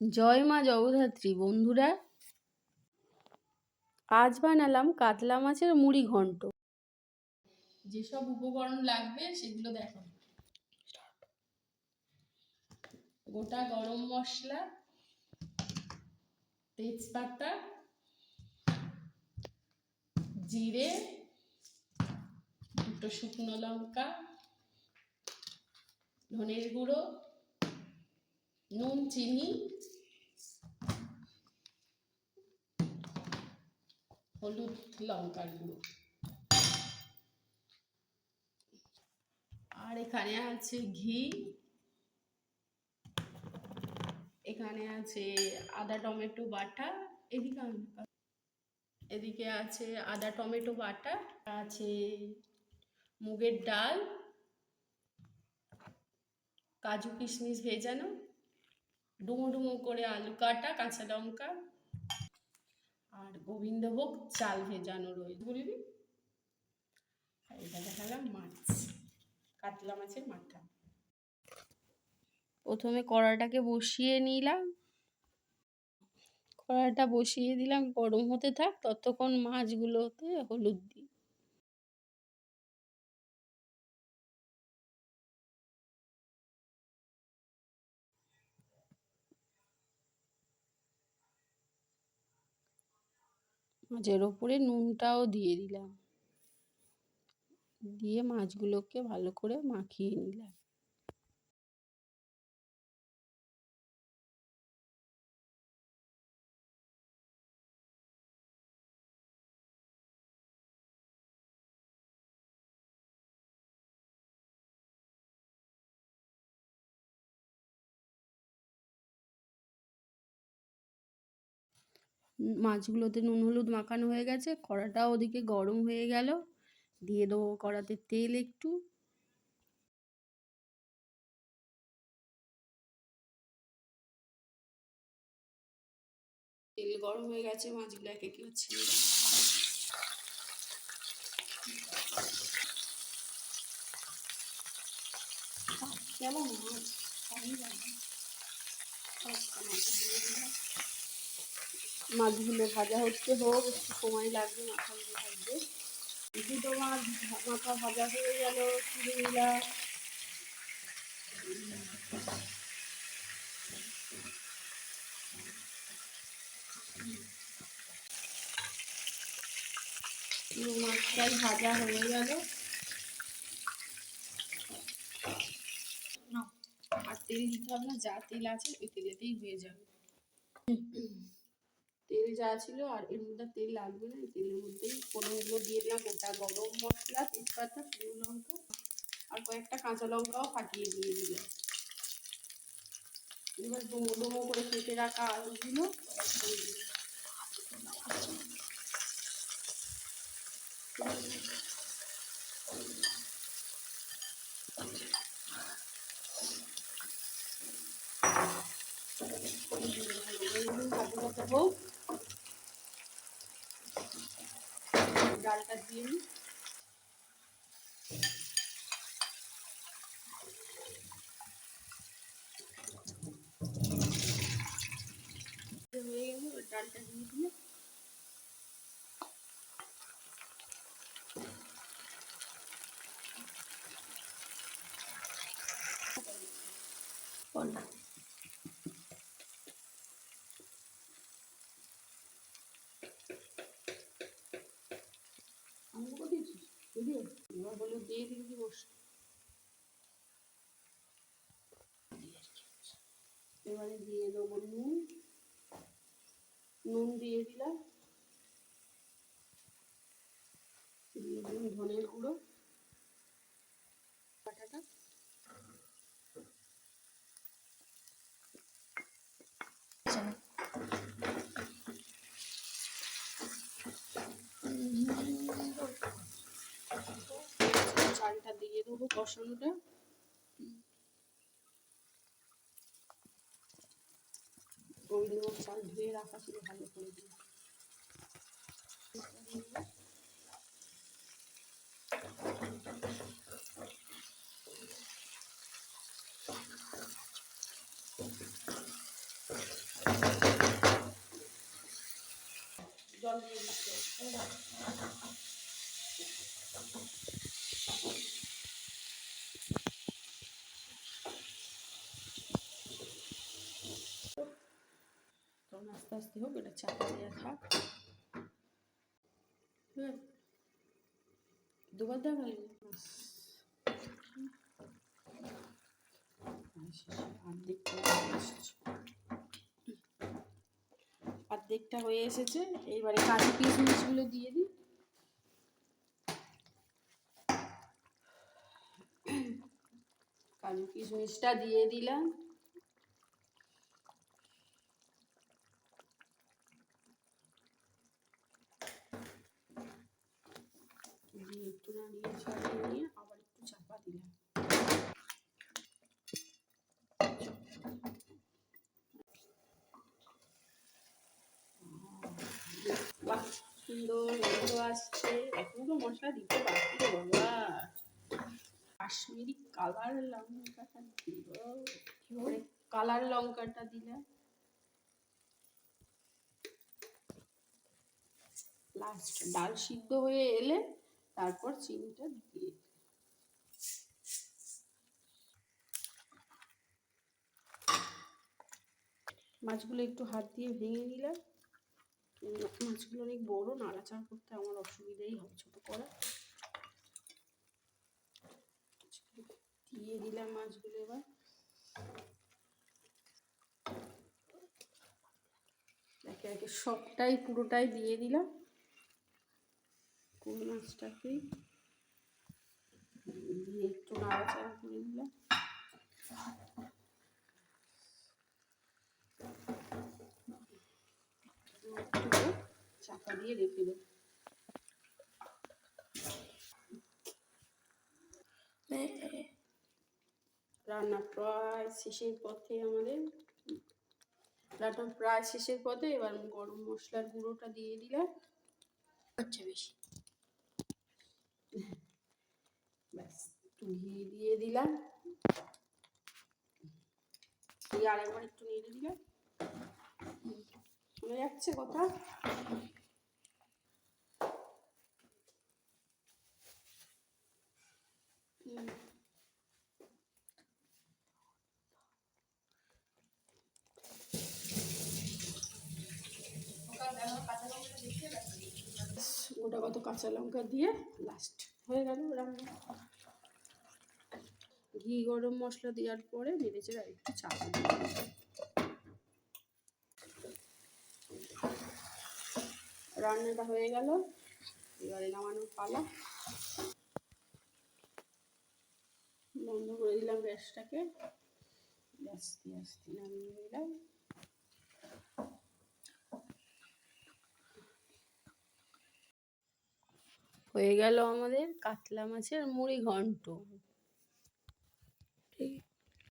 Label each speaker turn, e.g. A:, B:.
A: জয় মা জগদ্ধাত্রী বন্ধুরা, আজ বানালাম কাতলা মাছের মুড়ি ঘন্ট। যেসব উপকরণ লাগবে সেগুলো দেখো। গোটা গরম মশলা, তেজপাতা, জিরে, দুটো শুকনো লঙ্কা, ধনের গুঁড়ো, নুন, চিনি, হলুদ, লঙ্কার গুঁড়ো। আর এখানে আছে ঘি, এখানে আছে আদা টমেটো বাটা, এদিকে আছে আদা টমেটো বাটা, আছে মুগের ডাল, কাজু কিশমিশ ভেজানো, ডুমো ডুমো করে আলু কাটা, কাঁচা লঙ্কা আর গোবিন্দভোগ চাল ভেজানো রয়েছে। বুঝলি, এটা দেখালাম মাছ, কাতলা মাছের মাথা। প্রথমে কড়াটাকে বসিয়ে নিলাম, কড়াটা বসিয়ে দিলাম, গরম হতে থাক, ততক্ষণ মাছগুলোতে হলুদ দিই। মাছের ওপরে নুনটাও দিয়ে দিলাম, দিয়ে মাছগুলোকে ভালো করে মাখিয়ে নিলাম। মাছগুলোতে নুন হলুদ মাখানো হয়ে গেছে, কড়াটাও ওদিকে গরম হয়ে গেল। দিয়ে দেবো কড়াতে তেল একটু, তেল গরম হয়ে গেছে, মাছগুলো এক এক করে ছেড়ে দেবো। কেমন মাছ মাছগুলো ভাজা হচ্ছে, হোক, একটু সময় লাগবে, মাথা উঠে থাকবে। দুটো মাছ মাথা ভাজা হয়ে গেল, তুলে নিলাম। মাছটাই ভাজা হয়ে গেল, আর তেল দিতে হবে না, যা তেল আছে ওই তেলেতেই হয়ে যাবে। তেল যা ছিল আর এর মধ্যে তেল লাগবে না, এই তেলের মধ্যেই ফোড়নগুলো দিয়ে দিলাম, গোটা গরম মশলা, তেজপাতা, শুকনো লঙ্কা আর কয়েকটা কাঁচা লঙ্কাও ফাটিয়ে দিয়ে দিলাম। এবার ডুমো ডুমো করে কেটে রাখা আলুগুলো হোক, ডালটা দিয়ে নিই। হয়ে গেল, ডালটা দিয়ে দিয়ে এবার হলুদ দিয়ে দিবি বসে। এবারে দিয়ে দেবো নুন, নুন দিয়ে দিলাম, দিয়ে দিলাম ধনের গুঁড়ো বাটাটা, চালটা দিয়ে দেবো, কষানোটা গোবিন্দভোগ চাল ধুয়ে রাখা ছিল, ভালো করে দিয়ে জল দিয়ে দিচ্ছে। তখন আস্তে আস্তে হোক, এটা চাপা দিয়ে থাক। দুবার দেখালি অর্ধেকটা হয়ে এসেছে। এইবারে কাজু কিশমিশগুলো দিয়ে দিই। কাজু কিশমিশটা দিয়ে দিলাম। দিয়ে একটু নাড়িয়ে ছাড়িয়ে নিয়ে আবার একটু চাপা দিলাম। বাহ, সুন্দর গন্ধ আসছে। এখনো মশলা দিতে বাকি রে বাবা। কাশ্মীরি কালার লঙ্কাটা দিব। কালার লঙ্কাটা দিলাম। লাস্ট ডাল সিদ্ধ হয়ে এলে তারপর চিনিটা দিয়ে। মাছগুলো একটু হাত দিয়ে ভেঙে নিলাম। মাছগুলো অনেক বড়, নাড়াচাড়া করতে আমার অসুবিধাই হয় ছোট করা। দিয়ে দিলাম মাছগুলো। এবার একে একে সবটাই পুরোটাই দিয়ে দিলাম। পুরো মাছটাকে দিয়ে একটু নাড়াচাড়া করে দিলাম। চাপা দিয়ে রেখে দেব। রান্না প্রায় শেষের পথে আমাদের। রান্না প্রায় শেষের পথে। এবার গরম মশলার গুঁড়োটা দিয়ে দিলাম। আচ্ছা, বেশি ব্যাস একটু ঘি দিয়ে দিলাম। দিয়ে আরেকবার একটু নেড়ে দিলাম। শোনা যাচ্ছে কথা? গোটা কত কাঁচা লঙ্কা দিয়ে লাস্ট হয়ে গেল রান্না। ঘি গরম মশলা দেওয়ার পরে নেড়েচেড়ে আর একটু চাপা দিয়ে রান্নাটা হয়ে গেল। এবারে নামানোর পালা। বন্ধ করে দিলাম গ্যাসটাকে। আস্তে আস্তে নামিয়ে দিলাম। হয়ে গেল আমাদের কাতলা মাছের মুড়ি ঘন্ট। ঠিক।